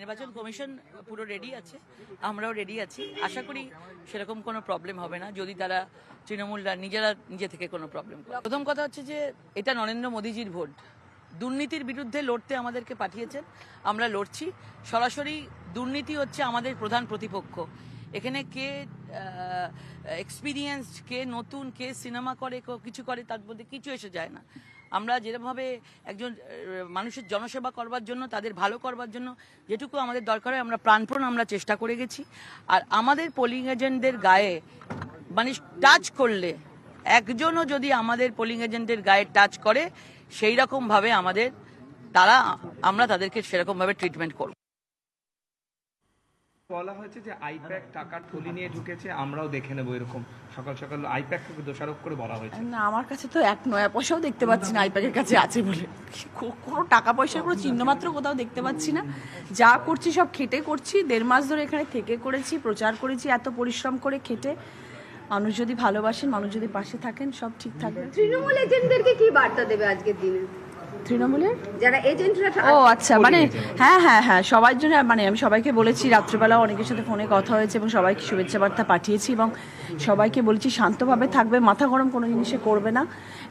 নির্বাচন কমিশন পুরো রেডি আছে, আমরাও রেডি আছি। আশা করি সেরকম কোনো প্রবলেম হবে না, যদি তারা তৃণমূলরা নিজে থেকে কোনো প্রবলেম করে। প্রথম কথা হচ্ছে যে এটা নরেন্দ্র মোদীজির ভোট। দুর্নীতির বিরুদ্ধে লড়তে আমাদেরকে পাঠিয়েছেন, আমরা লড়ছি। সরাসরি দুর্নীতি হচ্ছে আমাদের প্রধান প্রতিপক্ষ। এখানে কে এক্সপিরিয়েন্সড, কে নতুন, কে সিনেমা করে, কিছু করে, তার মধ্যে কিছু এসে যায় না। আমরা যেরকমভাবে একজন মানুষের জনসেবা করবার জন্য, তাদের ভালো করবার জন্য যেটুকু আমাদের দরকার হয় আমরা প্রাণপণ আমরা চেষ্টা করে গেছি। আর আমাদের পোলিং এজেন্টদের গায়ে মানে টাচ করলে, একজনও যদি আমাদের পোলিং এজেন্টদের গায়ে টাচ করে, সেই রকমভাবে আমরা তাদেরকে সেরকমভাবে ট্রিটমেন্ট করব। বলা হয়েছে যে আইপ্যাক টাকার থলি নিয়ে ঢুকেছে, আমরাও দেখে নেবো, এরকম সকাল সকাল আইপ্যাককে দোষারোপ করে বলা হয়েছে। না, আমার কাছে তো এক নয়া পয়সাও দেখতে পাচ্ছি না আইপ্যাকের কাছে আছে বলে। কোনো টাকা পয়সার কোনো চিহ্নমাত্র কোথাও দেখতে পাচ্ছি না। যা করছি সব খেটে করছি, 1.5 মাস ধরে এখানে থেকে করেছি, প্রচার করেছি এত পরিশ্রম করে খেটে। মানুষ যদি ভালোবাসেন, মানুষ যদি পাশে থাকেন, সব ঠিক থাকবে। তৃণমূল এজেন্টদেরকে কি বার্তা দেবে আজকের দিনে? তৃণমূলের যারা এজেন্টরা ও আচ্ছা, মানে হ্যাঁ সবার জন্য, মানে আমি সবাইকে বলেছি, রাত্রেবেলা অনেকের সাথে ফোনে কথা হয়েছে এবং সবাইকে শুভেচ্ছা বার্তা পাঠিয়েছি এবং সবাইকে বলেছি শান্তভাবে থাকবে, মাথা গরম কোনো জিনিসে করবে না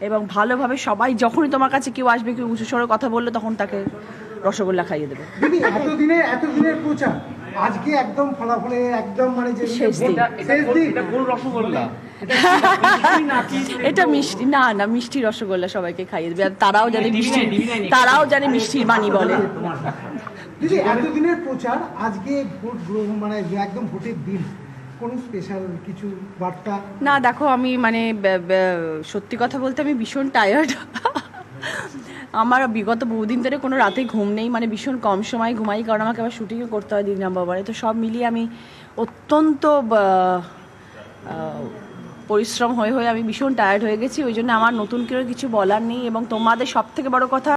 এবং ভালোভাবে সবাই, যখনই তোমার কাছে কেউ আসবে, কেউ উঁচু স্বরে কথা বললো, তখন তাকে রসগোল্লা খাইয়ে দেবে। দিদি, এতদিনের প্রচার আজকে একদম ফলাফলে একদম মানে যে শেষ দিন। এটা কোন রসগোল্লা? এটা মিষ্টি, না মিষ্টি রসগোল্লা সবাইকে খাইয়ে দেবে, আর তারাও জানে মিষ্টির বাণী বলে। দিদি, এতদিনের প্রচার আজকে ভোট গ্রহণ, মানে একদম ভোটের দিন, কোন স্পেশাল কিছু বার্তা? না দেখো, আমি মানে সত্যি কথা বলতে আমি ভীষণ টায়ার্ড। আমার বিগত বহুদিন ধরে কোনো রাতে ঘুম নেই, মানে ভীষণ কম সময় ঘুমাই, কারণ আমাকে আবার শুটিংও করতে হয় 2 নম্বরে। তো সব মিলিয়ে আমি অত্যন্ত পরিশ্রম হয়ে আমি ভীষণ টায়ার্ড হয়ে গেছি। ওই জন্য আমার নতুন করে কিছু বলার নেই এবং তোমাদের সব থেকে বড় কথা,